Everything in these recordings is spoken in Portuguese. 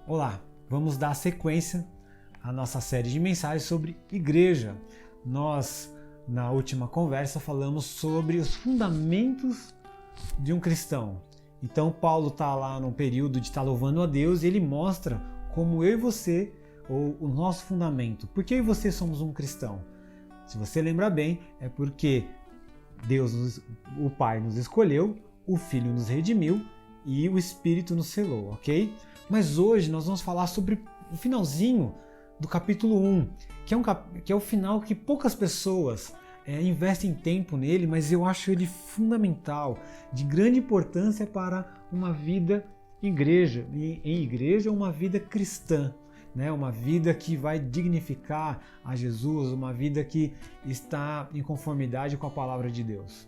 Olá, vamos dar sequência à nossa série de mensagens sobre igreja. Nós, na última conversa, falamos sobre os fundamentos de um cristão. Então, Paulo está lá num período de estar louvando a Deus e ele mostra como eu e você, ou o nosso fundamento. Por que eu e você somos um cristão? Se você lembra bem, é porque Deus, o Pai, nos escolheu, o Filho nos redimiu e o Espírito nos selou, ok? Mas hoje nós vamos falar sobre o finalzinho do capítulo 1, que é o final que poucas pessoas investem tempo nele, mas eu acho ele fundamental, de grande importância para uma vida em igreja, uma vida cristã, né? Uma vida que vai dignificar a Jesus, uma vida que está em conformidade com a palavra de Deus.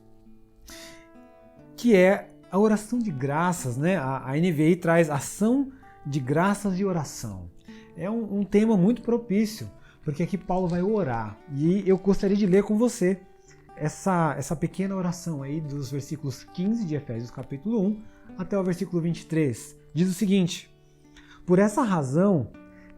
Que é a oração de graças, né? A NVI traz ação de graças e oração. É um tema muito propício, porque aqui Paulo vai orar. E eu gostaria de ler com você essa pequena oração aí dos versículos 15 de Efésios capítulo 1 até o versículo 23. Diz o seguinte: por essa razão,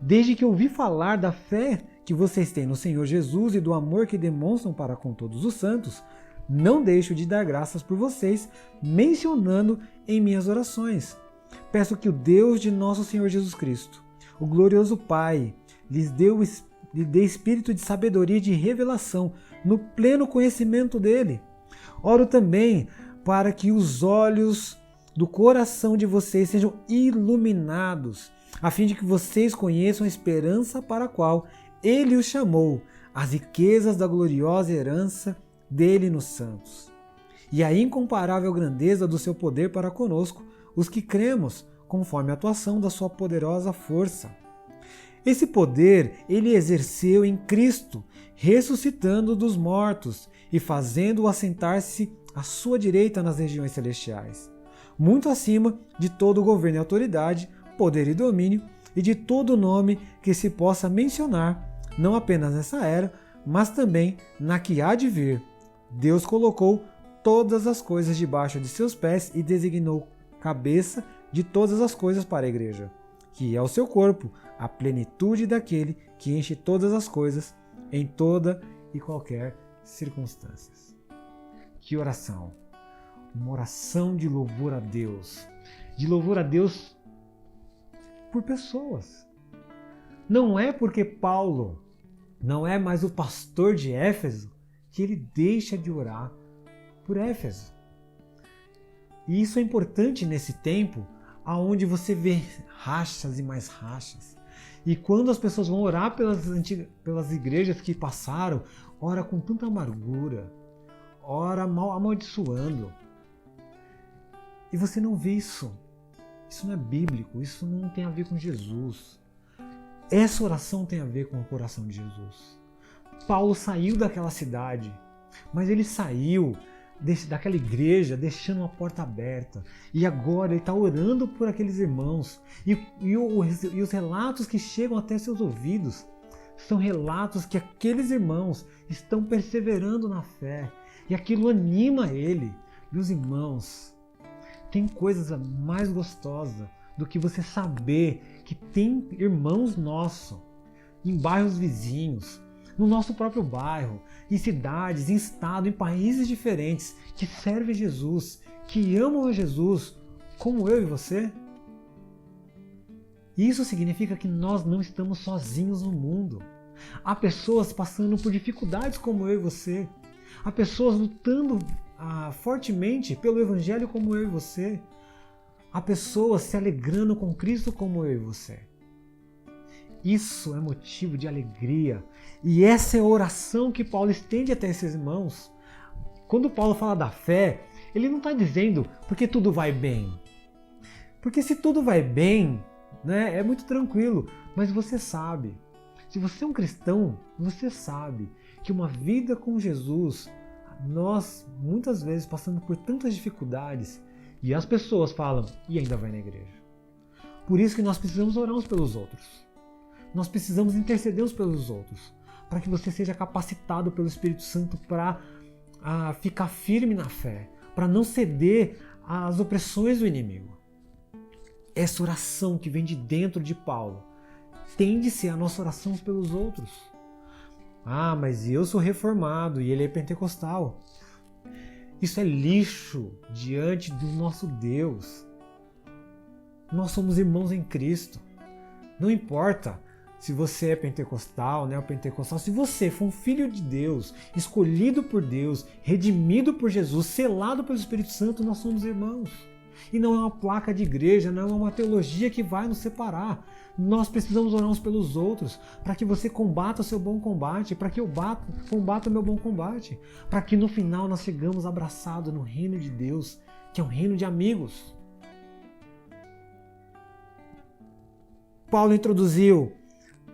desde que ouvi falar da fé que vocês têm no Senhor Jesus e do amor que demonstram para com todos os santos, não deixo de dar graças por vocês, mencionando em minhas orações. Peço que o Deus de nosso Senhor Jesus Cristo, o glorioso Pai, lhes dê espírito de sabedoria e de revelação no pleno conhecimento dele. Oro também para que os olhos do coração de vocês sejam iluminados, a fim de que vocês conheçam a esperança para a qual ele os chamou, as riquezas da gloriosa herança dele nos santos, e a incomparável grandeza do seu poder para conosco, os que cremos, conforme a atuação da sua poderosa força. Esse poder ele exerceu em Cristo, ressuscitando dos mortos e fazendo-o assentar-se à sua direita nas regiões celestiais, muito acima de todo governo e autoridade, poder e domínio, e de todo nome que se possa mencionar, não apenas nessa era, mas também na que há de vir. Deus colocou todas as coisas debaixo de seus pés e designou cabeça de todas as coisas para a igreja, que é o seu corpo, a plenitude daquele que enche todas as coisas em toda e qualquer circunstância. Que oração! Uma oração de louvor a Deus. De louvor a Deus por pessoas. Não é porque Paulo não é mais o pastor de Éfeso que ele deixa de orar por Éfeso. E isso é importante nesse tempo onde você vê rachas e mais rachas. E quando as pessoas vão orar pelas igrejas que passaram, ora com tanta amargura, ora amaldiçoando. E você não vê isso. Isso não é bíblico, isso não tem a ver com Jesus. Essa oração tem a ver com o coração de Jesus. Paulo saiu daquela cidade, mas ele saiu daquela igreja deixando uma porta aberta. E agora ele está orando por aqueles irmãos. E os relatos que chegam até seus ouvidos são relatos que aqueles irmãos estão perseverando na fé. E aquilo anima ele. Meus irmãos, tem coisa mais gostosa do que você saber que tem irmãos nossos em bairros vizinhos, no nosso próprio bairro, em cidades, em estado, em países diferentes, que servem a Jesus, que amam a Jesus, como eu e você. Isso significa que nós não estamos sozinhos no mundo. Há pessoas passando por dificuldades como eu e você. Há pessoas lutando fortemente pelo Evangelho como eu e você. Há pessoas se alegrando com Cristo como eu e você. Isso é motivo de alegria. E essa é a oração que Paulo estende até esses irmãos. Quando Paulo fala da fé, ele não está dizendo porque tudo vai bem. Porque se tudo vai bem, né, é muito tranquilo. Mas você sabe, se você é um cristão, você sabe que uma vida com Jesus, nós muitas vezes passando por tantas dificuldades, e as pessoas falam, e ainda vai na igreja. Por isso que nós precisamos orar uns pelos outros. Nós precisamos interceder uns pelos outros, para que você seja capacitado pelo Espírito Santo para ficar firme na fé, para não ceder às opressões do inimigo. essa oração que vem de dentro de Paulo tem de ser a nossa oração pelos outros. Ah, mas eu sou reformado e ele é pentecostal. Isso é lixo diante do nosso Deus. Nós somos irmãos em Cristo. Não importa se você é pentecostal, neopentecostal, se você for um filho de Deus, escolhido por Deus, redimido por Jesus, selado pelo Espírito Santo, nós somos irmãos. E não é uma placa de igreja, não é uma teologia que vai nos separar. Nós precisamos orar uns pelos outros, para que você combata o seu bom combate, para que eu combata o meu bom combate, para que no final nós chegamos abraçados no reino de Deus, que é um reino de amigos. Paulo introduziu,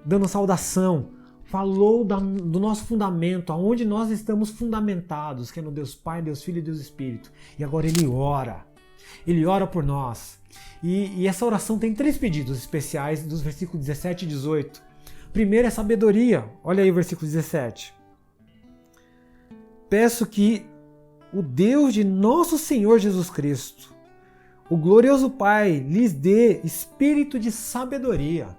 dando saudação, falou do nosso fundamento, aonde nós estamos fundamentados, que é no Deus Pai, Deus Filho e Deus Espírito. E agora ele ora. Ele ora por nós. E essa oração tem 3 pedidos especiais dos versículos 17 e 18. Primeiro é sabedoria. Olha aí o versículo 17. Peço que o Deus de nosso Senhor Jesus Cristo, o glorioso Pai, lhes dê espírito de sabedoria.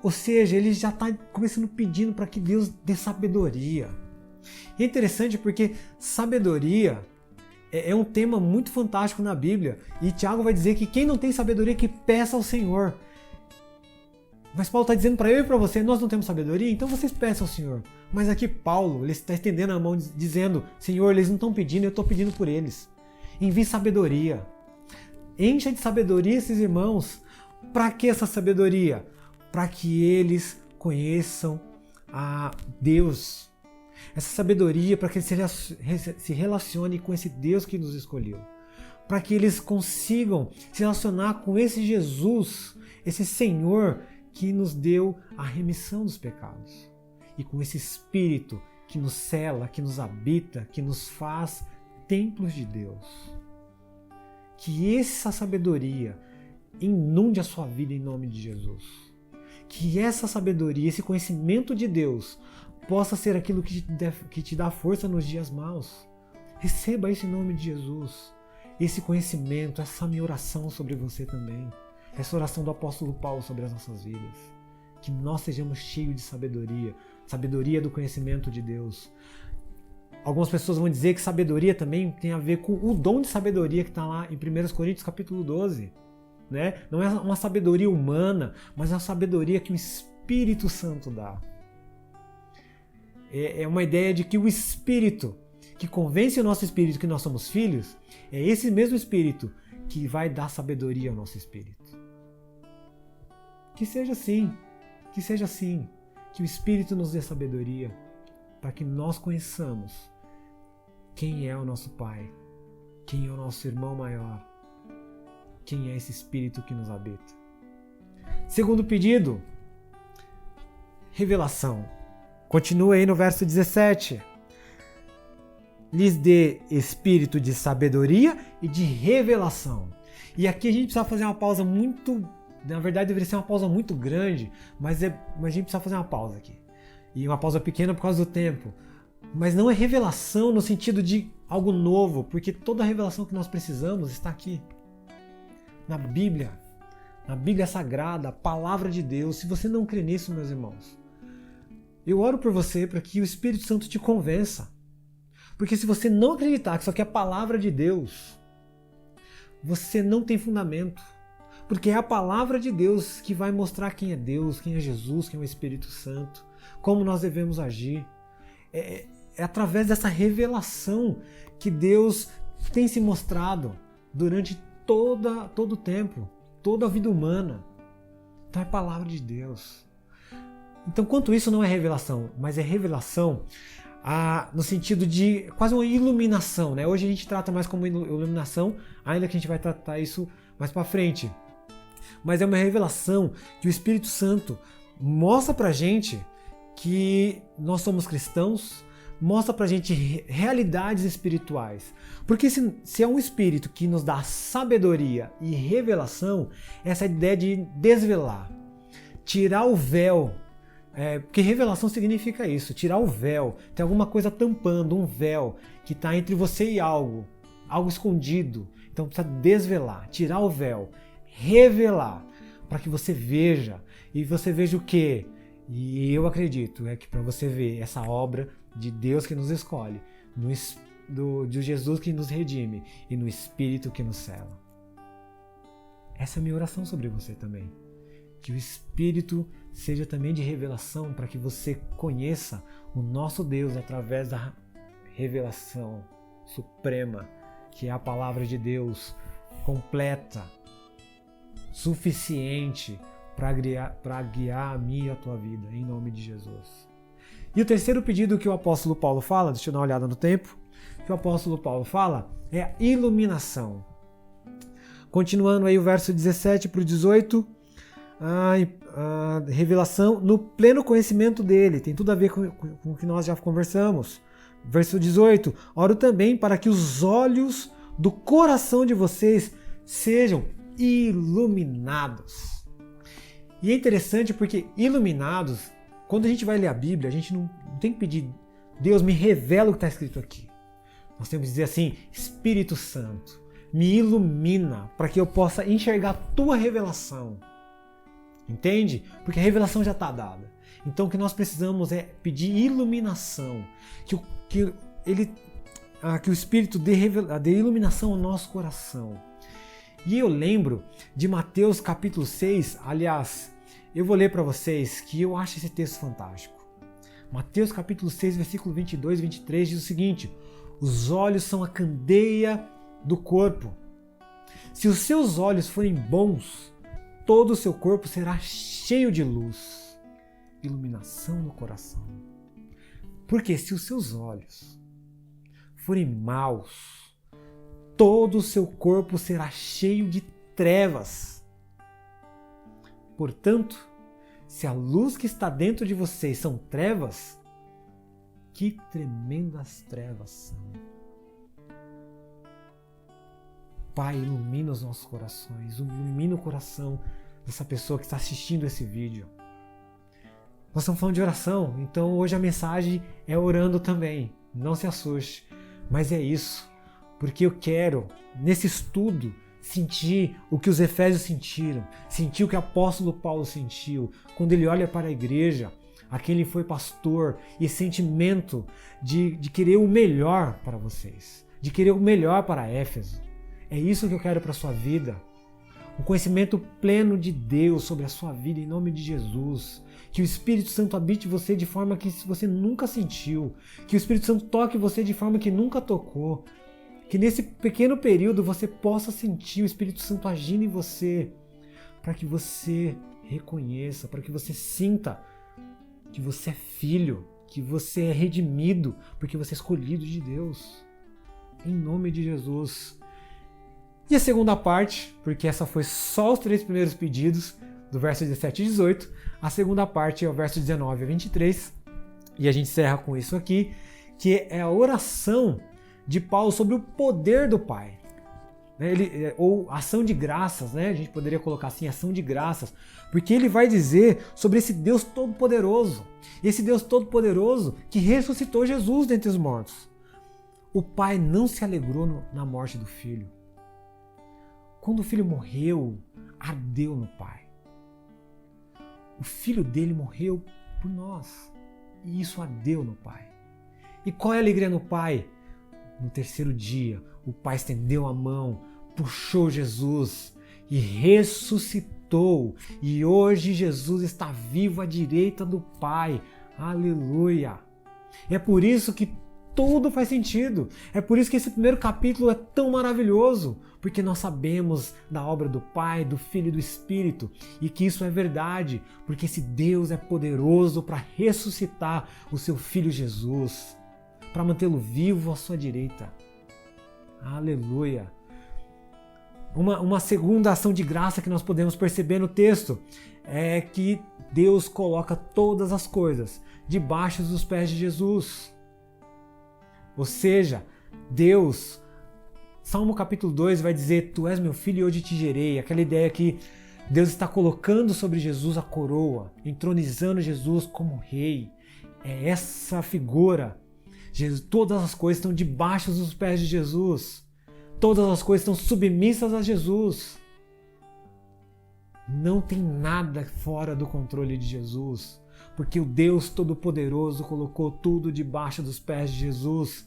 Ou seja, ele já está começando pedindo para que Deus dê sabedoria. E é interessante porque sabedoria é um tema muito fantástico na Bíblia. E Tiago vai dizer que quem não tem sabedoria, que peça ao Senhor. Mas Paulo está dizendo para eu e para você, nós não temos sabedoria, então vocês peçam ao Senhor. Mas aqui Paulo, ele está estendendo a mão dizendo, Senhor, eles não estão pedindo, eu estou pedindo por eles. Envie sabedoria. Encha de sabedoria esses irmãos. Para que essa sabedoria? Para que eles conheçam a Deus. Essa sabedoria para que eles se relacionem com esse Deus que nos escolheu. Para que eles consigam se relacionar com esse Jesus, esse Senhor que nos deu a remissão dos pecados. E com esse Espírito que nos cela, que nos habita, que nos faz templos de Deus. Que essa sabedoria inunde a sua vida em nome de Jesus. Que essa sabedoria, esse conhecimento de Deus possa ser aquilo que te dá força nos dias maus. Receba isso em nome de Jesus. Esse conhecimento, essa minha oração sobre você também. Essa oração do apóstolo Paulo sobre as nossas vidas. Que nós sejamos cheios de sabedoria. Sabedoria do conhecimento de Deus. Algumas pessoas vão dizer que sabedoria também tem a ver com o dom de sabedoria que está lá em 1 Coríntios capítulo 12. Né? Não é uma sabedoria humana, mas é uma sabedoria que o Espírito Santo dá. É uma ideia de que o Espírito que convence o nosso espírito que nós somos filhos, é esse mesmo Espírito que vai dar sabedoria ao nosso espírito. Que seja assim, que o Espírito nos dê sabedoria para que nós conheçamos quem é o nosso Pai, quem é o nosso irmão maior, quem é esse Espírito que nos habita. Segundo pedido, revelação. Continua aí no verso 17. Lhes dê espírito de sabedoria e de revelação. E aqui a gente precisa fazer uma pausa muito... Na verdade deveria ser uma pausa muito grande, mas a gente precisa fazer uma pausa aqui. E uma pausa pequena por causa do tempo. Mas não é revelação no sentido de algo novo, porque toda a revelação que nós precisamos está aqui. Na Bíblia Sagrada, a Palavra de Deus. Se você não crê nisso, meus irmãos, eu oro por você para que o Espírito Santo te convença. Porque se você não acreditar que isso aqui é a Palavra de Deus, você não tem fundamento. Porque é a Palavra de Deus que vai mostrar quem é Deus, quem é Jesus, quem é o Espírito Santo, como nós devemos agir. É através dessa revelação que Deus tem se mostrado durante todo o tempo, toda a vida humana. Então é a Palavra de Deus. Então, quanto isso não é revelação, mas é revelação no sentido de quase uma iluminação, né? Hoje a gente trata mais como iluminação, ainda que a gente vai tratar isso mais para frente. Mas é uma revelação que o Espírito Santo mostra pra gente que nós somos cristãos, mostra pra gente realidades espirituais. Porque se é um Espírito que nos dá sabedoria e revelação, essa ideia de desvelar, tirar o véu. Porque revelação significa isso, tirar o véu. Tem alguma coisa tampando, um véu que está entre você e algo. algo escondido. Então precisa desvelar, tirar o véu, revelar, para que você veja. E você veja o quê? E eu acredito que para você ver essa obra de Deus que nos escolhe, de Jesus que nos redime e no Espírito que nos cela. Essa é a minha oração sobre você também. Que o Espírito seja também de revelação para que você conheça o nosso Deus através da revelação suprema, que é a palavra de Deus, completa, suficiente para guiar a minha e a tua vida, em nome de Jesus. E o terceiro pedido que o apóstolo Paulo fala, deixa eu dar uma olhada no tempo, que o apóstolo Paulo fala é a iluminação. Continuando aí o verso 17 para o 18, a revelação no pleno conhecimento dele, tem tudo a ver com o que nós já conversamos. Verso 18, oro também para que os olhos do coração de vocês sejam iluminados. E é interessante porque iluminados, quando a gente vai ler a Bíblia, a gente não tem que pedir, Deus me revela o que está escrito aqui. Nós temos que dizer assim, Espírito Santo, me ilumina para que eu possa enxergar a tua revelação. Entende? Porque a revelação já está dada. Então o que nós precisamos é pedir iluminação, que o Espírito dê iluminação ao nosso coração. E eu lembro de Mateus capítulo 6, aliás, eu vou ler para vocês que eu acho esse texto fantástico. Mateus capítulo 6, versículo 22 e 23 diz o seguinte: os olhos são a candeia do corpo. Se os seus olhos forem bons, todo o seu corpo será cheio de luz, iluminação no coração. Porque se os seus olhos forem maus, todo o seu corpo será cheio de trevas. Portanto, se a luz que está dentro de vocês são trevas, que tremendas trevas são. Pai, ilumina os nossos corações, ilumina o coração dessa pessoa que está assistindo esse vídeo. Nós estamos falando de oração, então hoje a mensagem é orando também. Não se assuste, mas é isso. Porque eu quero, nesse estudo, sentir o que os Efésios sentiram, sentir o que o apóstolo Paulo sentiu, quando ele olha para a igreja, a quem ele foi pastor, e esse sentimento de querer o melhor para vocês, de querer o melhor para Éfeso. É isso que eu quero para a sua vida. Um conhecimento pleno de Deus sobre a sua vida, em nome de Jesus. Que o Espírito Santo habite você de forma que você nunca sentiu. Que o Espírito Santo toque você de forma que nunca tocou. Que nesse pequeno período você possa sentir o Espírito Santo agindo em você, para que você reconheça, para que você sinta que você é filho, que você é redimido, porque você é escolhido de Deus. Em nome de Jesus. E a segunda parte, porque essa foi só os 3 primeiros pedidos, do verso 17 e 18, a segunda parte é o verso 19 a 23, e a gente encerra com isso aqui, que é a oração de Paulo sobre o poder do Pai. Ou ação de graças, né? A gente poderia colocar assim, ação de graças, porque ele vai dizer sobre esse Deus Todo-Poderoso, esse Deus Todo-Poderoso que ressuscitou Jesus dentre os mortos. O Pai não se alegrou na morte do Filho. Quando o Filho morreu, ardeu no Pai. O Filho dele morreu por nós, e isso ardeu no Pai. E qual é a alegria no Pai? No terceiro dia, o Pai estendeu a mão, puxou Jesus e ressuscitou. E hoje Jesus está vivo à direita do Pai. Aleluia! É por isso que tudo faz sentido. É por isso que esse primeiro capítulo é tão maravilhoso. Porque nós sabemos da obra do Pai, do Filho e do Espírito. E que isso é verdade. Porque esse Deus é poderoso para ressuscitar o seu Filho Jesus, para mantê-lo vivo à sua direita. Aleluia! Uma segunda ação de graça que nós podemos perceber no texto é que Deus coloca todas as coisas debaixo dos pés de Jesus. Ou seja, Deus, Salmo capítulo 2 vai dizer: Tu és meu filho e hoje te gerei. Aquela ideia que Deus está colocando sobre Jesus a coroa, entronizando Jesus como rei. É essa figura. Todas as coisas estão debaixo dos pés de Jesus. Todas as coisas estão submissas a Jesus. Não tem nada fora do controle de Jesus, porque o Deus Todo-Poderoso colocou tudo debaixo dos pés de Jesus.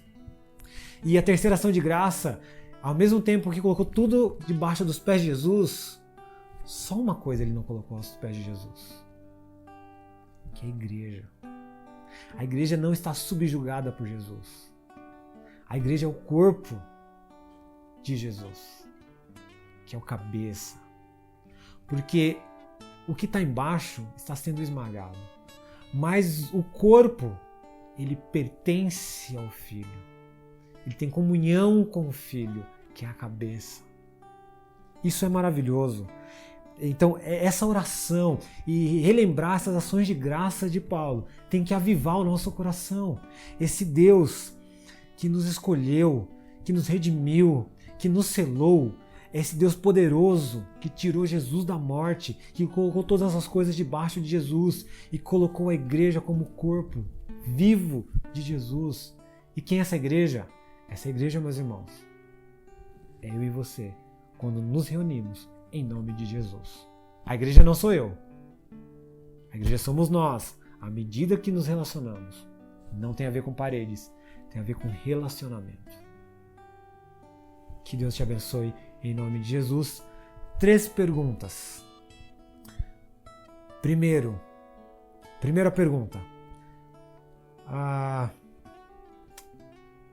E a terceira ação de graça, ao mesmo tempo que colocou tudo debaixo dos pés de Jesus, só uma coisa ele não colocou aos pés de Jesus, que é a igreja. A igreja não está subjugada por Jesus. A igreja é o corpo de Jesus, que é o cabeça. Porque o que está embaixo está sendo esmagado. Mas o corpo, ele pertence ao Filho. Ele tem comunhão com o Filho, que é a cabeça. Isso é maravilhoso. Então, essa oração e relembrar essas ações de graça de Paulo tem que avivar o nosso coração. Esse Deus que nos escolheu, que nos redimiu, que nos selou, esse Deus poderoso que tirou Jesus da morte, que colocou todas as coisas debaixo de Jesus e colocou a igreja como corpo vivo de Jesus. E quem é essa igreja? Essa igreja, meus irmãos, é eu e você, quando nos reunimos em nome de Jesus. A igreja não sou eu. A igreja somos nós, à medida que nos relacionamos. Não tem a ver com paredes, tem a ver com relacionamento. Que Deus te abençoe em nome de Jesus. 3 perguntas. Primeira pergunta.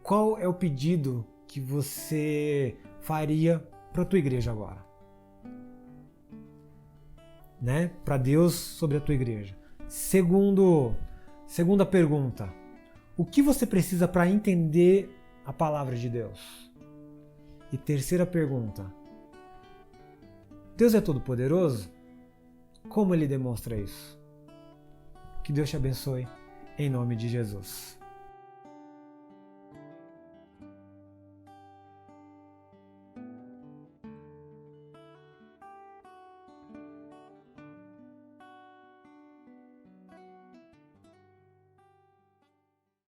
Qual é o pedido que você faria para a tua igreja agora? Né? Para Deus sobre a tua igreja. Segunda pergunta. O que você precisa para entender a palavra de Deus? E terceira pergunta. Deus é todo-poderoso? Como ele demonstra isso? Que Deus te abençoe em nome de Jesus.